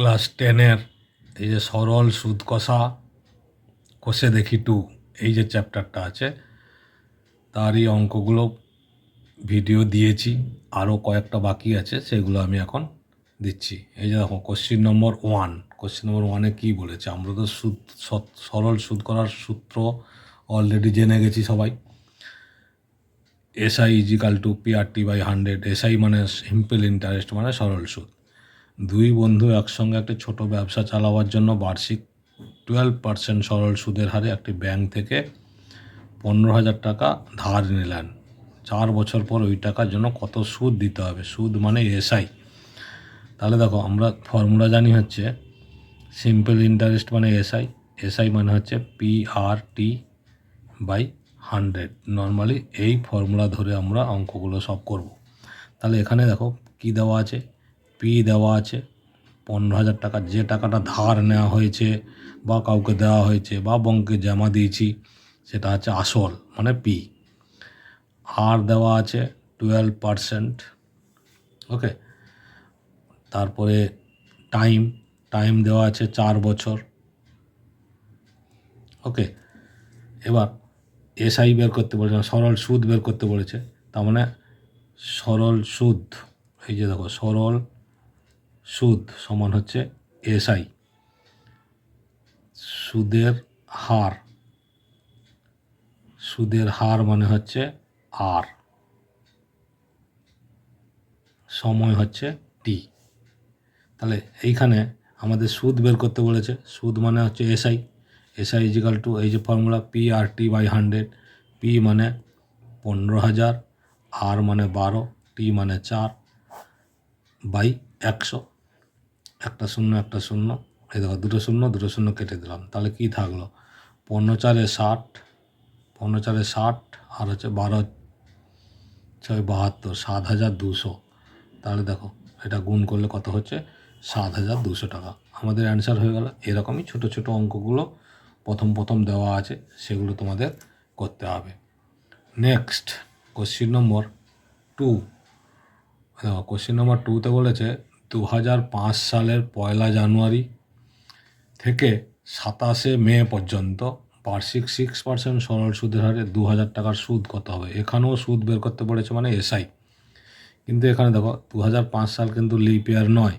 Class 10-এর এই যে সরল সুদ কষা কষে দেখি 2 এই যে চ্যাপ্টারটা আছে তারই অঙ্কগুলো ভিডিও দিয়েছি, আরও কয়েকটা বাকি আছে, সেগুলো আমি এখন দিচ্ছি। এই যে দেখো কোশ্চিন নম্বর 1। কোশ্চিন নম্বর 1-এ কী বলেছে? আমরা তো সরল সুদ করার সূত্র অলরেডি জেনে গেছি সবাই। SI = PRT/100। SI মানে সিম্পল ইন্টারেস্ট, মানে সরল সুদ। দুই বন্ধু একসঙ্গে একটি ছোট ব্যবসা চালাবার জন্য বার্ষিক 12% সরল সুদের হারে একটি ব্যাংক থেকে 15,000 টাকা ধার নিলেন। 4 বছর পর ওই টাকার জন্য কত সুদ দিতে হবে? সুদ মানে SI। তাহলে দেখো আমরা ফর্মুলা জানি হচ্ছে সিম্পল ইন্টারেস্ট মানে SI মানে হচ্ছে PRT/100। নর্মালি এই ফর্মুলা ধরে আমরা অঙ্কগুলো সব করব। তাহলে এখানে দেখো কি দেওয়া আছে? পি দেওয়া আছে 15,000 টাকা, যে টাকাটা ধার নেওয়া হয়েছে বা কাউকে দেওয়া হয়েছে বা ব্যাংকে জমা দিয়েছি, সেটা হচ্ছে আসল মানে পি। আর দেওয়া আছে 12%। ওকে, তারপরে টাইম দেওয়া আছে 4 বছর। ওকে, এবার SI বের করতে বলেছে, সরল সুদ বের করতে বলেছে। তার মানে সরল সুদ, এই যে দেখো সরল সুদ সমান হচ্ছে SI। সুদের হার মানে হচ্ছে আর, সময় হচ্ছে টি। তাহলে এইখানে আমাদের সুদ বের করতে বলেছে। সুদ মানে হচ্ছে SI = এই যে ফর্মুলা PRT/100। P মানে 15,000, আর মানে 12, টি মানে 4/100। একটা শূন্য একটা শূন্য, এই দেখো দুটো শূন্য কেটে দিলাম। তাহলে কি থাকলো? 15×4 = 60, 15×4 = 60, আর হচ্ছে 12×6 = 72, 7,200। তাহলে দেখো এটা গুণ করলে কত হচ্ছে? 7,200 টাকা। আমাদের অ্যান্সার হয়ে গেল। এরকমই ছোট ছোট অঙ্কগুলো প্রথম দেওয়া আছে, সেগুলো তোমাদের করতে হবে। নেক্সট কোশ্চিন নম্বর 2। দেখো কোশ্চিন নম্বর 2-তে বলেছে 2005 সালের 1 জানুয়ারি থেকে 27 মে পর্যন্ত বার্ষিক 6% সরল সুদের হারে 2,000 টাকার সুদ কত হবে? এখানেও সুদ বের করতে বলেছে মানে SI। কিন্তু এখানে দেখো 2005 সাল কিন্তু লিপ ইয়ার নয়,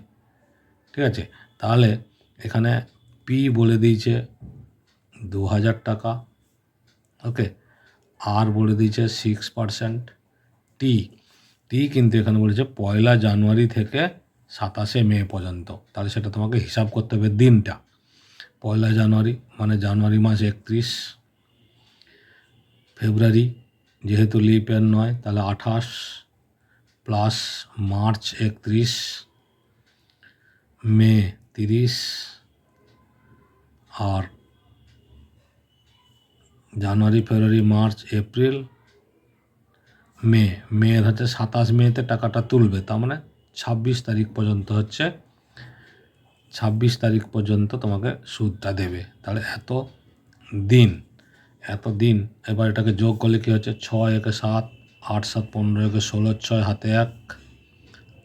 ঠিক আছে? তাহলে এখানে পি বলে দিয়েছে 2,000 টাকা। ওকে, আর বলে দিয়েছে 6%। টি কিন্তু এখানে বলেছে 1 জানুয়ারি থেকে 27 মে পর্যন্ত। তাহলে সেটা তোমাকে হিসাব করতে হবে দিনটা। 1 জানুয়ারি মানে জানুয়ারি মাস 31, ফেব্রুয়ারি যেহেতু লিপ ইয়ার নয় তাহলে 28, প্লাস মার্চ 31, মে 30, আর জানুয়ারি, ফেব্রুয়ারি, মার্চ, এপ্রিল, মে হচ্ছে 27 মেতে টাকাটা তুলবে। তার মানে 26 তারিখ পর্যন্ত হচ্ছে 26 তারিখ পর্যন্ত তোমাকে সুদটা দেবে। তাহলে এত দিন। এবার এটাকে যোগ করলে কী হচ্ছে? 6 × 7, 8 × 7 = 15, 16, 6 হাতে 1,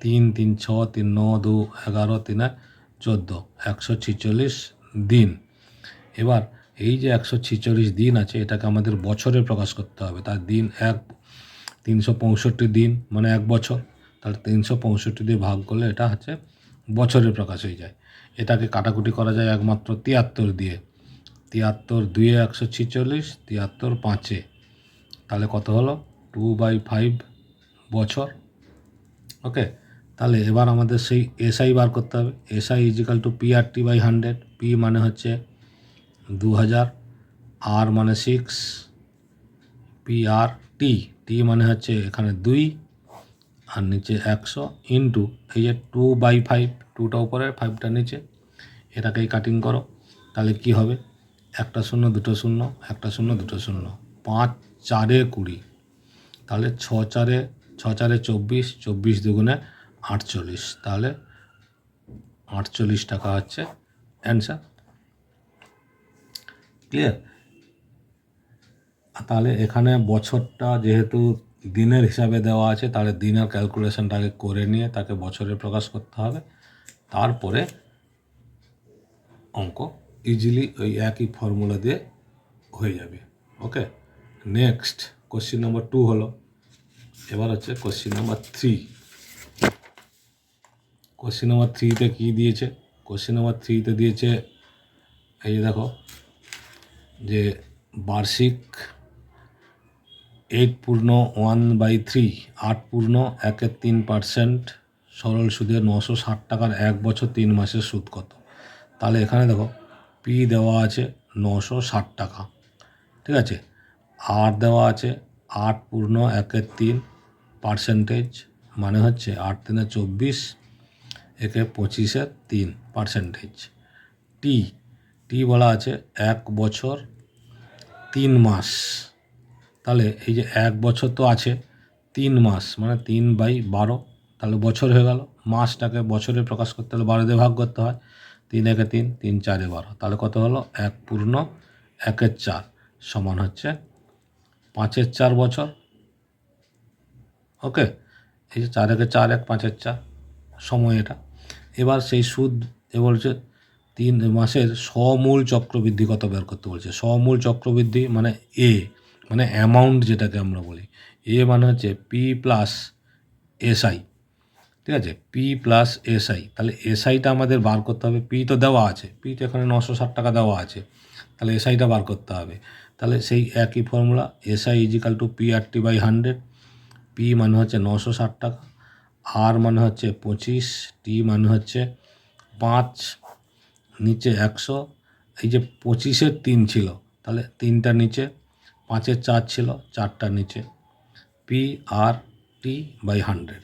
3 × 3 = 6, 3 × 9 = 2, 11, 3 × 14, 146 দিন। এবার এই যে 146 দিন আছে, এটাকে আমাদের বছরে প্রকাশ করতে হবে। তার দিন 365 দিন মানে 1 বছর। তাহলে 365 দিয়ে ভাগ করলে এটা হচ্ছে বছরে প্রকাশ হয়ে যায়। এটাকে কাটাকুটি করা যায় একমাত্র 73 দিয়ে। 73 2 × 146, 73 5-এ। তাহলে কত হলো? 2/5 বছর। ওকে, তাহলে এবার আমাদের সেই SI বার করতে হবে। SI = PRT/100। পি মানে হচ্ছে 2,000, আর মানে 6, PRT, টি মানে হচ্ছে এখানে 2 আর নিচে 100 ইন্টু এই যে 2/5, 2টা উপরে 5টা নিচে, এটাকেই কাটিং করো। তাহলে কি হবে? একটা শূন্য দুটো শূন্য, একটা শূন্য দুটো শূন্য, 5 × 4 = 20। তাহলে 6 × 4 = 24, 24 × 2 = 48। তাহলে 48 টাকা হচ্ছে অ্যান্সার। ক্লিয়ার? তাহলে এখানে বছরটা যেহেতু দিনের হিসাবে দেওয়া আছে, তাহলে দিনের ক্যালকুলেশনটাকে করে নিয়ে তাকে বছরে প্রকাশ করতে হবে। তারপরে অঙ্ক ইজিলি ওই একই ফর্মুলা দিয়ে হয়ে যাবে। ওকে, নেক্সট কোশ্চিন নম্বর 2 হলো। এবার হচ্ছে কোশ্চিন নাম্বার 3। কোশ্চিন নাম্বার 3তে কী দিয়েছে? কোশ্চিন নাম্বার 3তে দিয়েছে এই যে দেখো, যে বার্ষিক 8 পূর্ণ 1/3 8 পূর্ণ 1/3% সরল সুদে 960 টাকার 1 বছর 3 মাসের সুদ কত? তাহলে এখানে দেখো পি দেওয়া আছে 960 টাকা, ঠিক আছে, আর দেওয়া আছে 8 পূর্ণ 1/3% মানে হচ্ছে 8 3 24 একে 25/3%। টি বলা আছে 1 বছর 3 মাস। তাহলে এই যে 1 বছর তো আছে, 3 মাস মানে 3/12, তাহলে বছর হয়ে গেল। মাসটাকে বছরে প্রকাশ করতে হলে 12 দিয়ে ভাগ করতে হয়। 3 একে 3, 3 4 12, তাহলে কত হলো? 1 পূর্ণ 1/4 সমান হচ্ছে 5/4 বছর। ওকে, এই যে 4 একে 4, 1 5/4 সময় এটা। এবার সেই সুদ এ বলছে 3 মাসের সমূল চক্রবৃদ্ধি কত বের করতে বলছে। সমূল চক্রবৃদ্ধি মানে এ, মানে অ্যামাউন্ট যেটাকে আমরা বলি। এ মানে হচ্ছে পি প্লাস এসআই, ঠিক আছে, পি প্লাস এসআই। তাহলে এসআইটা আমাদের বার করতে হবে। পি তো দেওয়া আছে, পি তো এখানে 960 টাকা দেওয়া আছে, তাহলে এসআইটা বার করতে হবে। তাহলে সেই একই formula, SI equal to PRT/100। P মানে হচ্ছে 960 টাকা, আর মানে হচ্ছে 25, টি মানে হচ্ছে 5, নিচে 100। এই যে 25-এর 3 ছিল, তাহলে 3টা নিচে, 5-এর 4 ছিল, 4টা নিচে, PRT/100।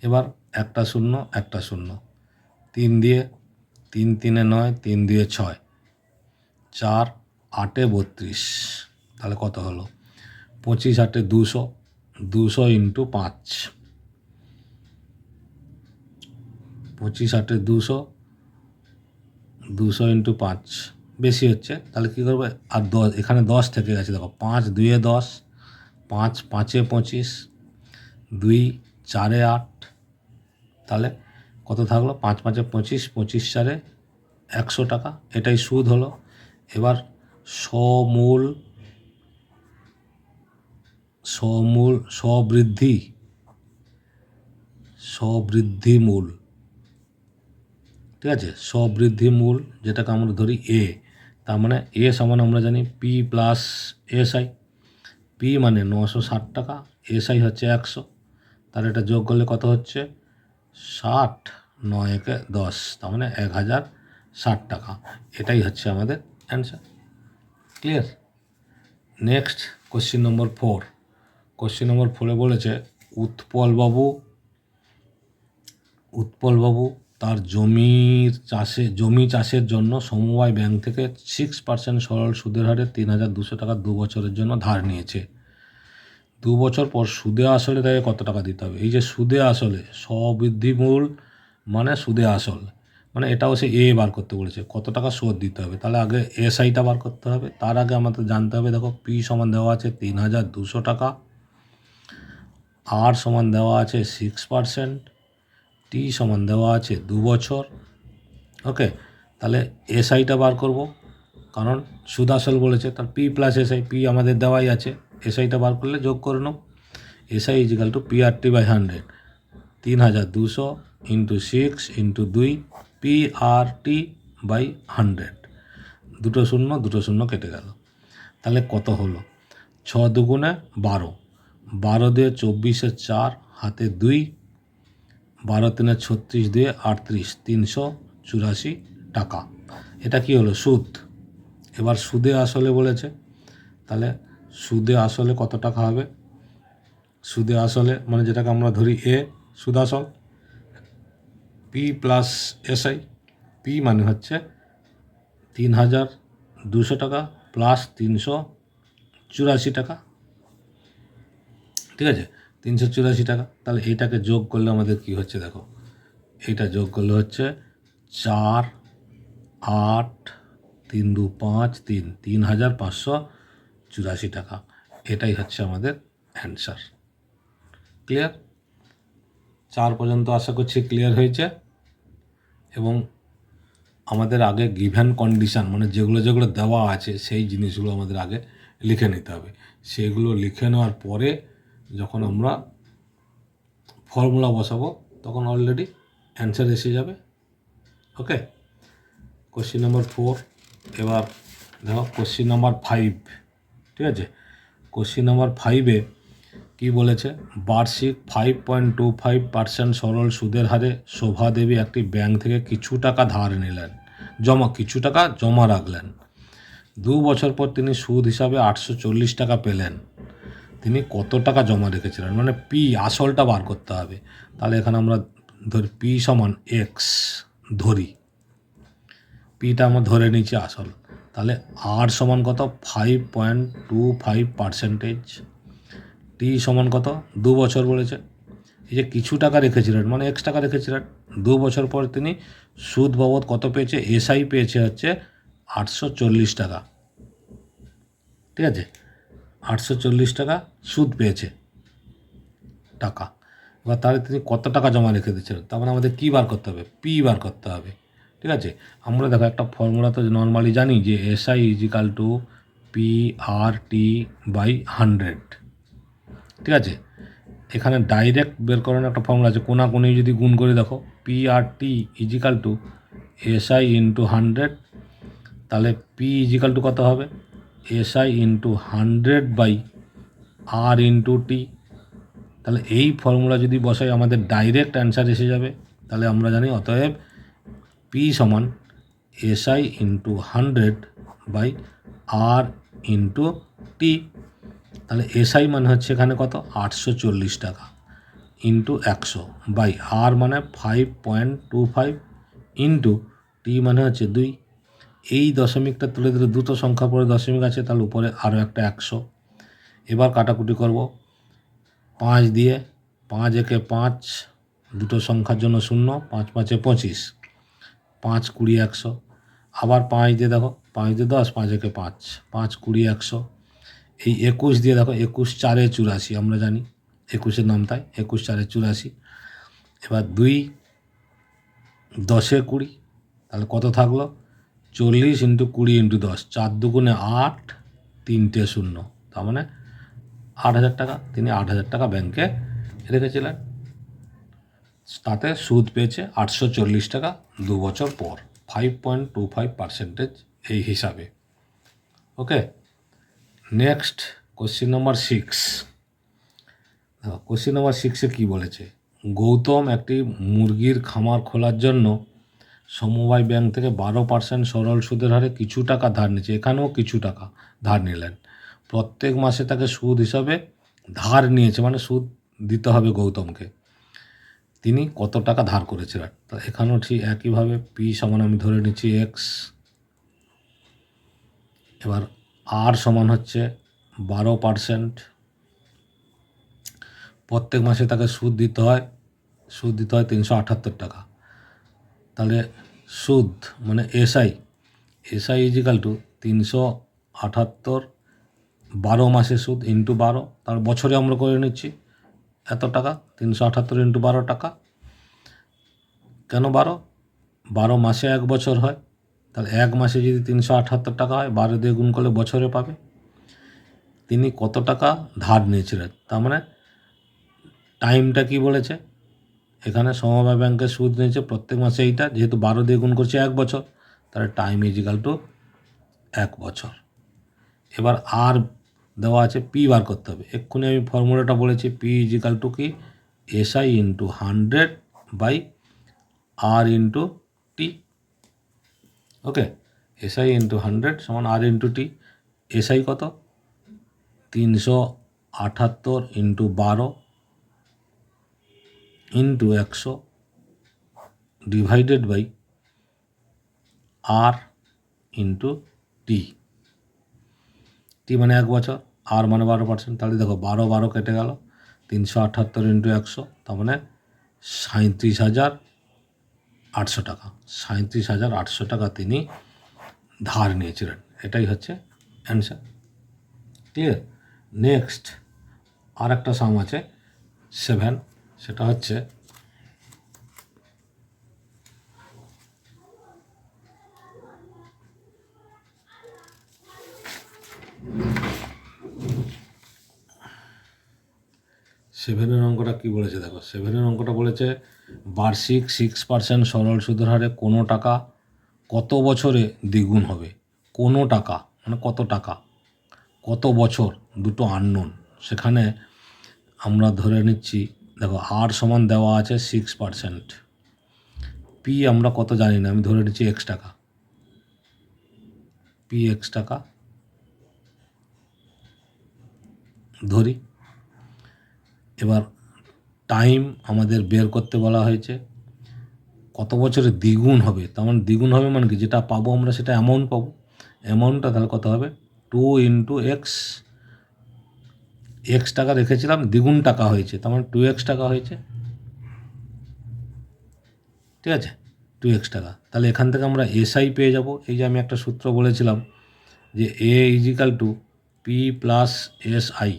এবার একটা শূন্য একটা শূন্য, 3 দিয়ে 3 3-এ 9, 3 দিয়ে 6, 4 8-এ 32, তাহলে কত হলো? 25 8-এ 200, 200 ইন্টু 5, 25 8-এ 200, 200 ইন্টু 5 বেশি হচ্ছে, তাহলে কী করবে? আর 10 এখানে 10 থেকে গেছে, দেখো 5 2-এ 10, 5 5-এ 25, 2 4-এ 8, তাহলে কত থাকলো? 5 5-এ 25, 25 4-এ 100 টাকা। এটাই সুদ হলো। এবার সমূল সমূল সবৃদ্ধি মূল, ঠিক আছে, সবৃদ্ধি মূল যেটাকে আমরা ধরি এ, তার মানে এ সমান আমরা জানি পি প্লাস এসআই। পি মানে 960 টাকা, এসআই হচ্ছে 100, তাহলে এটা যোগ করলে কত হচ্ছে? 60, 9 একে 10, তার মানে 1060 টাকা। এটাই হচ্ছে আমাদের answer. Clear? Next question number 4। Question number 4-এ বলেছে উৎপলবাবু তার জমি চাষের জন্য সমবায় ব্যাংক থেকে 6% সরল সুদের হারে 3200 টাকা 2 বছরের জন্য ধার নিয়েছে। 2 বছর পর সুদে আসলে তাকে কত টাকা দিতে হবে? এই যে সুদে আসলে, স্ববৃদ্ধিমূল মানে সুদে আসল, মানে এটাও সে এ বার করতে বলেছে, কত টাকা সুদ দিতে হবে। তাহলে আগে এসআইটা বার করতে হবে। তার আগে আমাদের জানতে হবে, দেখো পি সমান দেওয়া আছে 3200 টাকা, আর সমান দেওয়া আছে 6%, টি সমান দেওয়া আছে 2 বছর। ওকে, তাহলে এসআইটা বার করব, কারণ সুদ আসল বলেছে, তার পি প্লাস এসআই, পি আমাদের দেওয়াই আছে, এসআইটা বার করলে যোগ করে নাও। SI equal to PRT/100, 3200 into 6 into 2, PRT/100, দুটো শূন্য দুটো শূন্য কেটে গেল। তাহলে কত হলো? 6 দুগুণে 12, 12 দিয়ে 24-এ 4, হাতে 2, 12 3-এ 36, দিয়ে 38, 384 টাকা। এটা কি হলো? সুদ। এবার সুদে আসলে বলেছে, তাহলে সুদে আসলে কত টাকা হবে? সুদে আসলে মানে যেটাকে আমরা ধরি এ, সুদ আসল, পি প্লাস এসআই। পি মানে হচ্ছে 3200 টাকা প্লাস 384 টাকা, ঠিক আছে, 384 টাকা। তাহলে এইটাকে যোগ করলে আমাদের কি হচ্ছে? দেখো, এইটা যোগ করলে হচ্ছে 4 8 3 2 5 3, 3584 টাকা। এটাই হচ্ছে আমাদের অ্যান্সার। ক্লিয়ার? 4 পর্যন্ত আশা করছি ক্লিয়ার হয়েছে। এবং আমাদের আগে গিভেন কন্ডিশান মানে যেগুলো যেগুলো দেওয়া আছে সেই জিনিসগুলো আমাদের আগে লিখে নিতে হবে। সেগুলো লিখে নেওয়ার পরে যখন আমরা ফর্মুলা বসাবো তখন অলরেডি অ্যান্সার এসে যাবে। ওকে, কোশ্চিন নাম্বার 4। এবার দেখো কোশ্চিন নাম্বার 5, ঠিক আছে। কোশ্চিন নাম্বার 5-এ কী বলেছে, বার্ষিক 5.25% সরল সুদের হারে শোভা দেবী একটি ব্যাংক থেকে কিছু টাকা ধার নিলেন, কিছু টাকা জমা রাখলেন। 2 বছর পর তিনি সুদ হিসাবে 840 টাকা পেলেন। তিনি কত টাকা জমা রেখেছিলেন, মানে পি আসলটা বার করতে হবে। তাহলে এখানে আমরা ধরি পি সমান এক্স ধরি, পিটা আমরা ধরে নিচ্ছি আসল। তাহলে আর সমান কত, 5.25%। টি সমান কত, 2 বছর বলেছে। এই যে কিছু টাকা রেখেছিলেন মানে এক্স টাকা রেখেছিলেন, 2 বছর পর তিনি সুদ বাবদ কত পেয়েছে, এসআই পেয়েছে হচ্ছে 840 টাকা, ঠিক আছে। 840 টাকা সুদ পেয়েছে টাকা। এবার তাহলে তিনি কত টাকা জমা রেখে দিচ্ছিলেন, তার মানে আমাদের কী বার করতে হবে, পি বার করতে হবে, ঠিক আছে। আমরা দেখো একটা ফর্মুলা তো নর্মালি জানি যে SI equal to P R T by 100, ঠিক আছে। এখানে ডাইরেক্ট বের করানোর একটা ফর্মুলা আছে, কোনাকুনি যদি গুণ করে দেখো, P R T equal to SI into 100, তাহলে পি ইজিক্যাল টু কত হবে, SI into 100 by R into T. তাহলে এই ফর্মুলা যদি বসাই আমাদের ডাইরেক্ট অ্যান্সার এসে যাবে। তাহলে আমরা জানি অতএব পি সমান SI into 100 by R into T. তাহলে এসআই মানে হচ্ছে এখানে কত, 840 টাকা ইন্টু 100 বাই আর মানে 5.25 ইন্টু টি মানে হচ্ছে 2। এই দশমিকটা তুলে দিলে দুটো সংখ্যা পরে দশমিক আছে, তাহলে উপরে আরও একটা 100। এবার কাটাকুটি করব 5 দিয়ে, 5 একে 5, দুটো সংখ্যার জন্য 0, 5 5-এ 25, 5 20 100। আবার 5 দিয়ে দেখো, 5 দিয়ে 10, 5 একে 5, 5 20 100। এই 21 দিয়ে দেখো, 21 4-এ 84, আমরা জানি 21-এর নাম তাই, 21 4-এ 84। এবার 2 10-এ 20, তাহলে কত থাকলো, 40 ইন্টু 20 ইন্টু 10, 4 দুগুণে 8, 3টে 0, তার মানে 8,000 টাকা। তিনি 8,000 টাকা ব্যাংকে রেখেছিলেন, তাতে সুদ পেয়েছে 840 টাকা 2 বছর পর, 5.25% এই হিসাবে। Okay, next question number 6। Question number 6-এ কী বলেছে, গৌতম একটি মুরগির খামার খোলার জন্য সমবায় ব্যাংক থেকে 12% সরল সুদের হারে কিছু টাকা ধার নিয়েছে। এখানেও কিছু টাকা ধার নিলেন। প্রত্যেক মাসে তাকে সুদ হিসাবে ধার নিয়েছে, মানে সুদ দিতে হবে গৌতমকে। তিনি কত টাকা ধার করেছিলেন, তো এখানেও ঠিক একইভাবে পি সমান আমি ধরে নিচ্ছি এক্স। এবার আর সমান হচ্ছে 12%। প্রত্যেক মাসে তাকে সুদ দিতে হয় 378 টাকা। তাহলে সুদ মানে এসআই ইজিক্যাল টু 378, 12 মাসে সুদ ইন্টু 12, তার বছরে আমরা করে নিচ্ছি এত টাকা, 378 ইন্টু 12 টাকা। কেন 12? 12 মাসে 1 বছর হয়, তাহলে 1 মাসে যদি 378 টাকা হয়, 12 দিয়ে গুণ করলে বছরে পাবে। তিনি কত টাকা ধার নিয়েছিলেন, তার মানে টাইমটা কি বলেছে, এখানে সমবায় ব্যাংকের সুদ নিয়েছে প্রত্যেক মাসে এইটা, যেহেতু 12 দিয়ে গুণ করছে 1 বছর, তাহলে টাইম ইজিক্যাল টু 1 বছর। এবার আর দেওয়া আছে, পি বার করতে হবে। এক্ষুনি আমি ফর্মুলাটা বলেছি, পি ইজিক্যাল টু কি, SI into 100 by R into T. Okay, SI into 100 সমান আর ইন্টু টি। এসআই কত, 378 into 12 into 100 divided by R into T. T মানে 1 বছর, আর মানে 12%। তাহলে দেখো 12 12 কেটে গেল, 378 ইন্টু 100, তার মানে 37,800 টাকা। 37,800 টাকা তিনি ধার নিয়েছিলেন। এটাই হচ্ছে অ্যান্সার। ঠিক আছে, নেক্সট আর একটা সাম আছে 7, সেটা হচ্ছে সেভেনের অঙ্কটা কী বলেছে দেখো, সেভেনের অঙ্কটা বলেছে বার্ষিক 6% সরল সুদের হারে কোনো টাকা কত বছরে দ্বিগুণ হবে। কোনো টাকা মানে কত টাকা, কত বছর, দুটো আননোন। সেখানে আমরা ধরে নিচ্ছি, দেখো আর সমান দেওয়া আছে 6%, পি আমরা কত জানি না, আমি ধরে নিচ্ছি এক্স টাকা, পি এক্স টাকা ধরি। এবার টাইম আমাদের বের করতে বলা হয়েছে, কত বছরে দ্বিগুণ হবে, তার মানে দ্বিগুণ হবে মানে কি, যেটা পাবো আমরা সেটা অ্যামাউন্ট পাবো। অ্যামাউন্টটা তাহলে কত হবে, 2 ইন্টু এক্স, এক্স টাকা রেখেছিলাম, দ্বিগুণ টাকা হয়েছে, তার মানে 2x টাকা হয়েছে, ঠিক আছে, 2x টাকা। তাহলে এখান থেকে আমরা এসআই পেয়ে যাব। এই যে আমি একটা সূত্র বলেছিলাম যে A equal to P plus S I,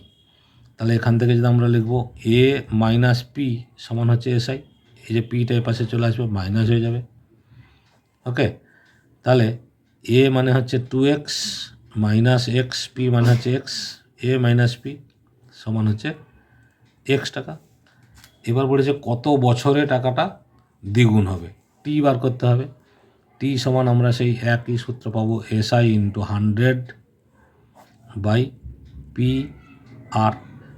তাহলে এখান থেকে যদি আমরা লিখব এ মাইনাস পি সমান হচ্ছে এসআই, এই যে পিটা এর পাশে চলে আসবে, মাইনাস হয়ে যাবে। ওকে, তাহলে এ মানে হচ্ছে 2x মাইনাস এক্স, পি মানে হচ্ছে এক্স, এ মাইনাস পি সমান হচ্ছে এক্স টাকা। এবার বলেছে কত বছরে টাকাটা দ্বিগুণ হবে, টি বার করতে হবে। টি সমান আমরা সেই একই সূত্র পাবো, SI into 100 by P R.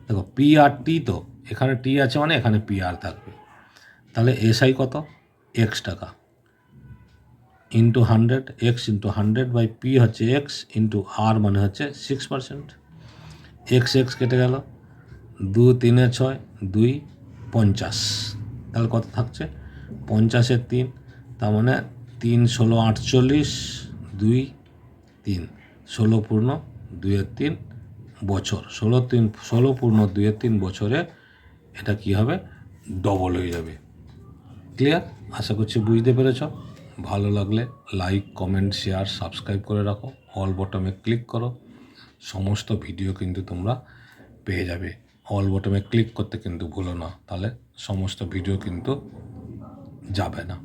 দেখো পি আর টি, তো এখানে টি আছে মানে এখানে পি আর থাকবে। তাহলে এসআই কত, এক্স টাকা into 100, X into 100 by P হচ্ছে এক্স ইন্টু আর মানে হচ্ছে 6%। এক্স এক্স কেটে গেল, 2 3 6, 2 50, তাহলে কত থাকছে 50-এর 3, তার মানে 3 16 48, 2 3, 16 পূর্ণ 2-এর 3 বছর, 16 পূর্ণ 2-এর 3 বছরে এটা কি হবে, ডবল হয়ে যাবে। ক্লিয়ার? আশা করছি বুঝতে পেরেছ। ভালো লাগলে লাইক কমেন্ট শেয়ার সাবস্ক্রাইব করে রাখো, অল বটমে ক্লিক করো, সমস্ত ভিডিও কিন্তু তোমরা পেয়ে যাবে। অল বটমে ক্লিক করতে কিন্তু ভুলো না, তাহলে সমস্ত ভিডিও কিন্তু যাবে না।